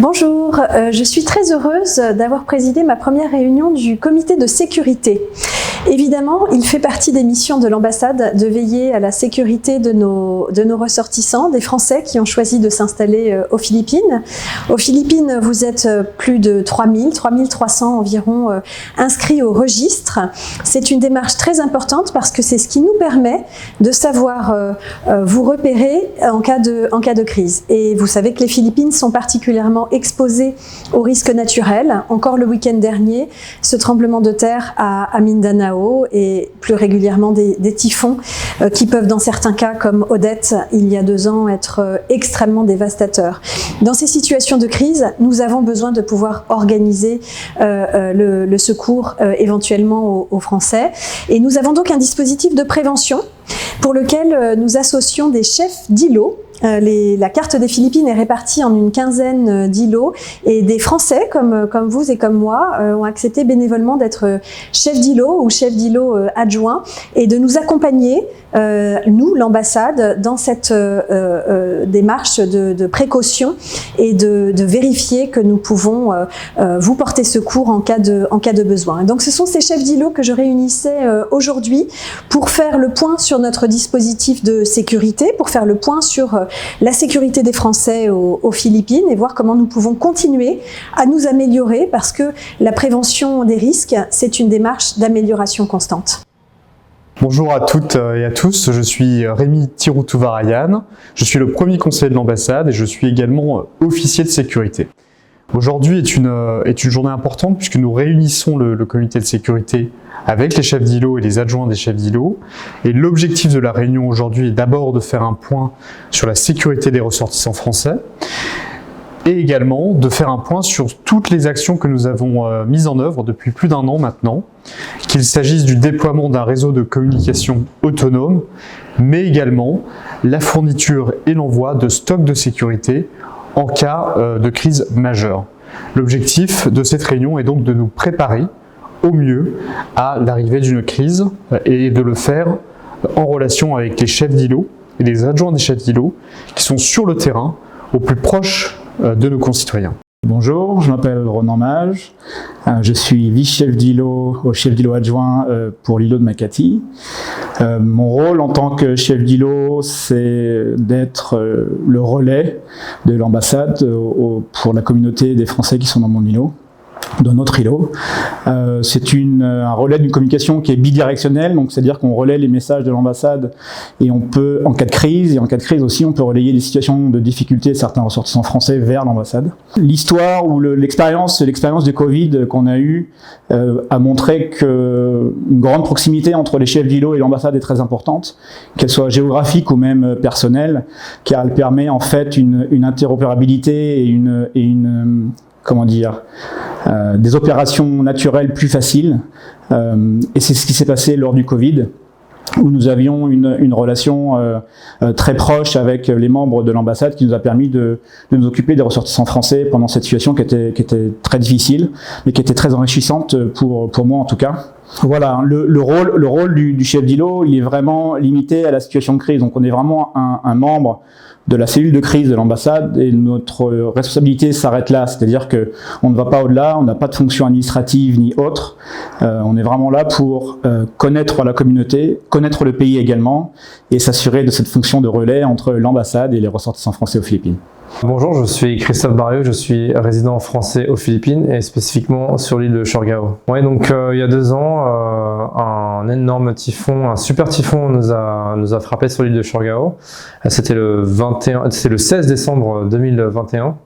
Bonjour, je suis très heureuse d'avoir présidé ma première réunion du comité de sécurité. Évidemment, il fait partie des missions de l'ambassade de veiller à la sécurité de nos ressortissants, des Français qui ont choisi de s'installer aux Philippines. Aux Philippines, vous êtes plus de 3300 environ inscrits au registre. C'est une démarche très importante parce que c'est ce qui nous permet de savoir vous repérer en cas de crise. Et vous savez que les Philippines sont particulièrement exposées aux risques naturels. Encore le week-end dernier, ce tremblement de terre à Mindanao et plus régulièrement des typhons qui peuvent dans certains cas comme Odette il y a 2 ans être extrêmement dévastateurs. Dans ces situations de crise, nous avons besoin de pouvoir organiser le secours éventuellement aux Français et nous avons donc un dispositif de prévention pour lequel nous associons des chefs d'îlots. La carte des Philippines est répartie en une quinzaine d'îlots et des Français comme vous et comme moi ont accepté bénévolement d'être chef d'îlot ou chef d'îlot adjoint et de nous accompagner, nous, l'ambassade, dans cette démarche de précaution et de vérifier que nous pouvons vous porter secours en cas de besoin. Et donc ce sont ces chefs d'îlot que je réunissais aujourd'hui pour faire le point sur notre dispositif de sécurité, pour faire le point sur la sécurité des Français aux Philippines et voir comment nous pouvons continuer à nous améliorer parce que la prévention des risques, c'est une démarche d'amélioration constante. Bonjour à toutes et à tous, je suis Rémi Tiroutouvarayan, je suis le premier conseiller de l'ambassade et je suis également officier de sécurité. Aujourd'hui est une journée importante puisque nous réunissons le comité de sécurité avec les chefs d'îlot et les adjoints des chefs d'îlot. Et l'objectif de la réunion aujourd'hui est d'abord de faire un point sur la sécurité des ressortissants français et également de faire un point sur toutes les actions que nous avons mises en œuvre depuis plus d'1 an maintenant, qu'il s'agisse du déploiement d'un réseau de communication autonome, mais également la fourniture et l'envoi de stocks de sécurité en cas de crise majeure. L'objectif de cette réunion est donc de nous préparer au mieux à l'arrivée d'une crise et de le faire en relation avec les chefs d'îlot et les adjoints des chefs d'îlot qui sont sur le terrain au plus proche de nos concitoyens. Bonjour, je m'appelle Ronan Mage, je suis vice-chef d'îlot au chef d'îlot adjoint pour l'îlot de Makati. Mon rôle en tant que chef d'îlot, c'est d'être le relais de l'ambassade pour la communauté des Français qui sont dans mon îlot. De notre îlot. C'est un relais d'une communication qui est bidirectionnelle, donc c'est-à-dire qu'on relaie les messages de l'ambassade et on peut, en cas de crise aussi, on peut relayer les situations de difficulté de certains ressortissants français vers l'ambassade. L'histoire ou l'expérience du Covid qu'on a eue a montré qu'une grande proximité entre les chefs d'îlot et l'ambassade est très importante, qu'elle soit géographique ou même personnelle, car elle permet en fait une interopérabilité et une des opérations naturelles plus faciles. Et c'est ce qui s'est passé lors du Covid, où nous avions une relation très proche avec les membres de l'ambassade qui nous a permis de nous occuper des ressortissants français pendant cette situation qui était très difficile, mais qui était très enrichissante pour moi en tout cas. Voilà, le rôle du chef d'îlot, il est vraiment limité à la situation de crise. Donc on est vraiment un membre de la cellule de crise de l'ambassade et notre responsabilité s'arrête là. C'est-à-dire que on ne va pas au-delà, on n'a pas de fonction administrative ni autre. On est vraiment là pour connaître la communauté, connaître le pays également et s'assurer de cette fonction de relais entre l'ambassade et les ressortissants français aux Philippines. Bonjour, je suis Christophe Barriot, je suis résident français aux Philippines et spécifiquement sur l'île de Siargao. Ouais, donc il y a 2 ans, un énorme typhon, un super typhon nous a frappé sur l'île de Siargao. C'était le 16 décembre 2021.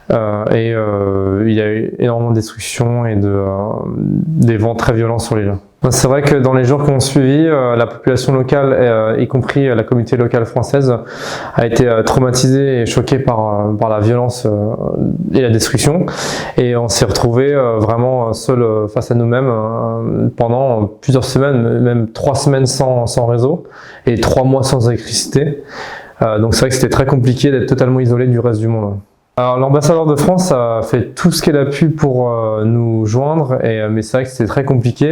Il y a eu énormément de destruction et des vents très violents sur l'île. C'est vrai que dans les jours qui ont suivi, la population locale, y compris la communauté locale française, a été traumatisée et choquée par la violence et la destruction. Et on s'est retrouvés vraiment seuls face à nous-mêmes pendant plusieurs semaines, même 3 semaines sans réseau et 3 mois sans électricité. Donc c'est vrai que c'était très compliqué d'être totalement isolé du reste du monde. Alors l'ambassadeur de France a fait tout ce qu'elle a pu pour nous joindre, mais c'est vrai que c'était très compliqué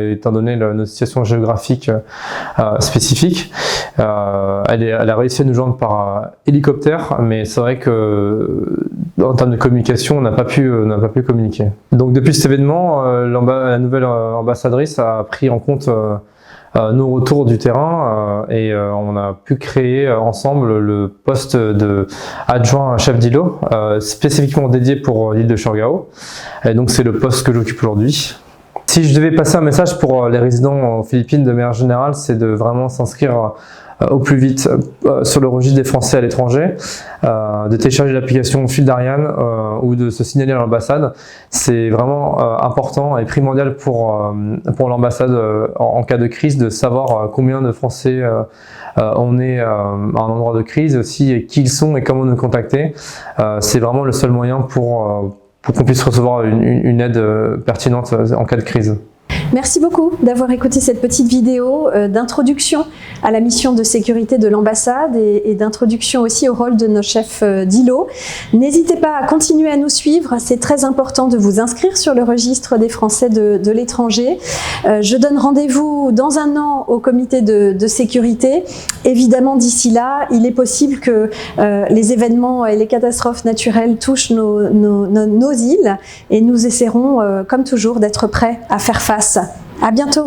étant donné notre situation géographique spécifique. Elle a réussi à nous joindre par hélicoptère, mais c'est vrai que en termes de communication, on n'a pas pu communiquer. Donc depuis cet événement, la nouvelle ambassadrice a pris en compte nos retours du terrain et on a pu créer ensemble le poste de adjoint chef d'îlot spécifiquement dédié pour l'île de Surigao. Et donc c'est le poste que j'occupe aujourd'hui. Si je devais passer un message pour les résidents aux Philippines de manière générale, c'est de vraiment s'inscrire au plus vite sur le registre des Français à l'étranger, de télécharger l'application Fil d'Ariane ou de se signaler à l'ambassade. C'est vraiment important et primordial pour l'ambassade en cas de crise de savoir combien de Français on est à un endroit de crise, aussi et qui ils sont et comment nous contacter. C'est vraiment le seul moyen pour qu'on puisse recevoir une aide pertinente en cas de crise. Merci beaucoup d'avoir écouté cette petite vidéo d'introduction à la mission de sécurité de l'ambassade et d'introduction aussi au rôle de nos chefs d'îlot. N'hésitez pas à continuer à nous suivre, c'est très important de vous inscrire sur le registre des Français de l'étranger. Je donne rendez-vous dans un an au comité de sécurité. Évidemment, d'ici là, il est possible que les événements et les catastrophes naturelles touchent nos îles et nous essaierons, comme toujours, d'être prêts à faire face. À bientôt!